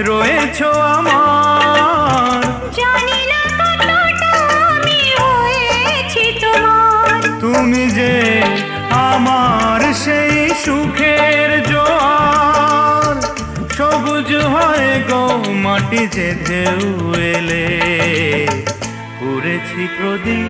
রয়েছো আমার। জানি না কতটা আমি হয়েছি তোমার। তুমি যে আমার সেই সুখের জোয়ার, সবুজ হয় গো মাটি যে ঢেউ এলে, উড়েছি প্রদীপ।